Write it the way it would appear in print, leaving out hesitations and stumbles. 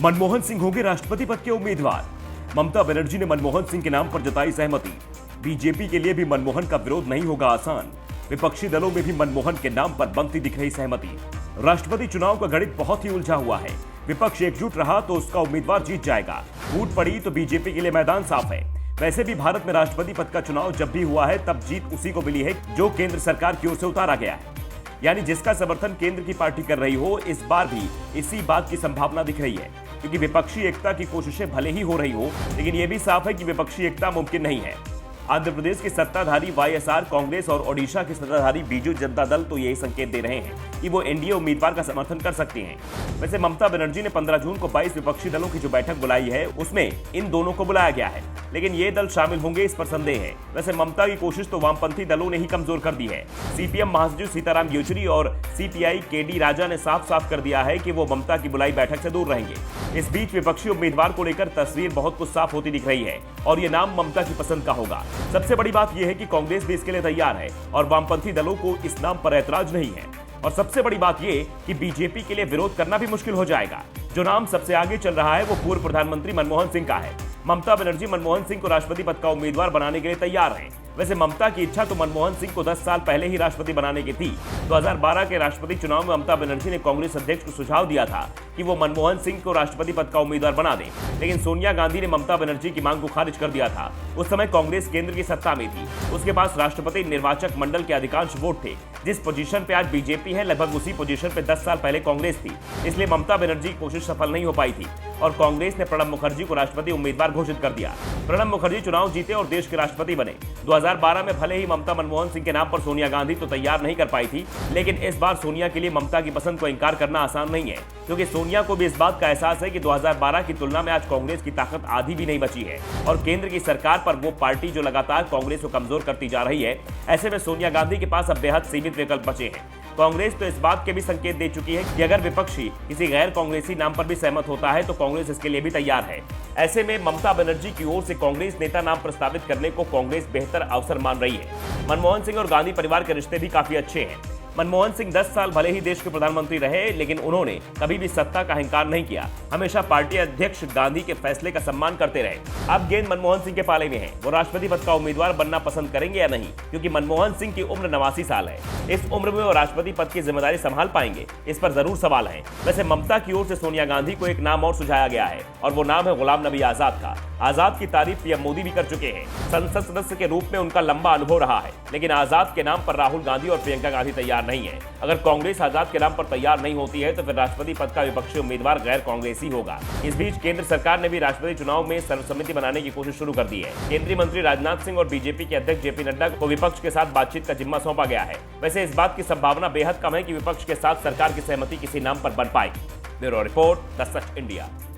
मनमोहन सिंह होंगे राष्ट्रपति पद के उम्मीदवार। ममता बनर्जी ने मनमोहन सिंह के नाम पर जताई सहमति। बीजेपी के लिए भी मनमोहन का विरोध नहीं होगा आसान। विपक्षी दलों में भी मनमोहन के नाम पर बनती दिख रही सहमति। राष्ट्रपति चुनाव का गणित बहुत ही उलझा हुआ है। विपक्ष एकजुट रहा तो उसका उम्मीदवार जीत जाएगा, फूट पड़ी तो बीजेपी के लिए मैदान साफ है। वैसे भी भारत में राष्ट्रपति पद का चुनाव जब भी हुआ है तब जीत उसी को मिली है जो केंद्र सरकार की ओर से उतारा गया है, यानी जिसका समर्थन केंद्र की पार्टी कर रही हो। इस बार भी इसी बात की संभावना दिख रही है, क्योंकि विपक्षी एकता की कोशिशें भले ही हो रही हो, लेकिन यह भी साफ है कि विपक्षी एकता मुमकिन नहीं है। आंध्र प्रदेश की सत्ताधारी वाईएसआर कांग्रेस और ओडिशा की सत्ताधारी बीजू जनता दल तो यही संकेत दे रहे हैं कि वो एनडीए उम्मीदवार का समर्थन कर सकते हैं। वैसे ममता बनर्जी ने 15 जून को 22 विपक्षी दलों की जो बैठक बुलाई है उसमें इन दोनों को बुलाया गया है, लेकिन ये दल शामिल होंगे इस पर संदेह है। वैसे ममता की कोशिश तो वामपंथी दलों ने ही कमजोर कर दी है। सीपीएम महासचिव सीताराम येचुरी और सीपीआई केडी राजा ने साफ साफ कर दिया है कि वो ममता की बुलाई बैठक से दूर रहेंगे। इस बीच विपक्षी उम्मीदवार को लेकर तस्वीर बहुत कुछ साफ होती दिख रही है और ये नाम ममता की पसंद का होगा। सबसे बड़ी बात यह है कि कांग्रेस भी इसके लिए तैयार है और वामपंथी दलों को इस नाम पर ऐतराज नहीं है। और सबसे बड़ी बात यह कि बीजेपी के लिए विरोध करना भी मुश्किल हो जाएगा। जो नाम सबसे आगे चल रहा है वो पूर्व प्रधानमंत्री मनमोहन सिंह का है। ममता बनर्जी मनमोहन सिंह को राष्ट्रपति पद का उम्मीदवार बनाने के लिए तैयार हैं। वैसे ममता की इच्छा तो मनमोहन सिंह को 10 साल पहले ही राष्ट्रपति बनाने की थी। 2012 के राष्ट्रपति चुनाव में ममता बनर्जी ने कांग्रेस अध्यक्ष को सुझाव दिया था कि वो मनमोहन सिंह को राष्ट्रपति पद का उम्मीदवार बना दें, लेकिन सोनिया गांधी ने ममता बनर्जी की मांग को खारिज कर दिया था। उस समय कांग्रेस केंद्र की सत्ता में थी, उसके पास राष्ट्रपति निर्वाचक मंडल के अधिकांश वोट थे। जिस पोजीशन पे आज बीजेपी है, लगभग उसी पोजीशन पे 10 साल पहले कांग्रेस थी। इसलिए ममता बनर्जी की कोशिश सफल नहीं हो पाई थी और कांग्रेस ने प्रणब मुखर्जी को राष्ट्रपति उम्मीदवार घोषित कर दिया। प्रणब मुखर्जी चुनाव जीते और देश के राष्ट्रपति बने। 2012 में भले ही ममता मनमोहन सिंह के नाम पर सोनिया गांधी तो तैयार नहीं कर पाई थी, लेकिन इस बार सोनिया के लिए ममता की पसंद को इनकार करना आसान नहीं है, क्योंकि सोनिया को भी इस बात का एहसास है कि 2012 की तुलना में आज कांग्रेस की ताकत आधी भी नहीं बची है और केंद्र की सरकार पर वो पार्टी जो लगातार कांग्रेस को कमजोर करती जा रही है। ऐसे में सोनिया गांधी के पास अब बेहद सीमित विकल्प बचे हैं। कांग्रेस तो इस बात के भी संकेत दे चुकी है कि अगर विपक्षी किसी गैर कांग्रेसी नाम पर भी सहमत होता है तो कांग्रेस इसके लिए भी तैयार है। ऐसे में ममता बनर्जी की ओर से कांग्रेस नेता नाम प्रस्तावित करने को कांग्रेस बेहतर अवसर मान रही है। मनमोहन सिंह और गांधी परिवार के रिश्ते भी काफी अच्छे हैं। मनमोहन सिंह 10 साल भले ही देश के प्रधानमंत्री रहे, लेकिन उन्होंने कभी भी सत्ता का अहंकार नहीं किया। हमेशा पार्टी अध्यक्ष गांधी के फैसले का सम्मान करते रहे। अब गेंद मनमोहन सिंह के पाले में है, वो राष्ट्रपति पद का उम्मीदवार बनना पसंद करेंगे या नहीं, क्योंकि मनमोहन सिंह की उम्र 89 साल है। इस उम्र में वो राष्ट्रपति पद की जिम्मेदारी संभाल पाएंगे, इस पर जरूर सवाल है। वैसे ममता की ओर से सोनिया गांधी को एक नाम और सुझाया गया है और वो नाम है गुलाम नबी आजाद का। आजाद की तारीफ पीएम मोदी भी कर चुके हैं। संसद सदस्य के रूप में उनका लंबा अनुभव रहा है, लेकिन आजाद के नाम पर राहुल गांधी और प्रियंका गांधी तैयार नहीं है। अगर कांग्रेस आजाद के नाम पर तैयार नहीं होती है तो फिर राष्ट्रपति पद का विपक्षी उम्मीदवार गैर कांग्रेसी होगा। इस बीच केंद्र सरकार ने भी राष्ट्रपति चुनाव में सर्वसम्मति बनाने की कोशिश शुरू कर दी है। केंद्रीय मंत्री राजनाथ सिंह और बीजेपी के अध्यक्ष जेपी नड्डा को विपक्ष के साथ बातचीत का जिम्मा सौंपा गया है। वैसे इस बात की संभावना बेहद कम है कि विपक्ष के साथ सरकार की सहमति किसी नाम पर बन पाएगी। Bureau report, the such India.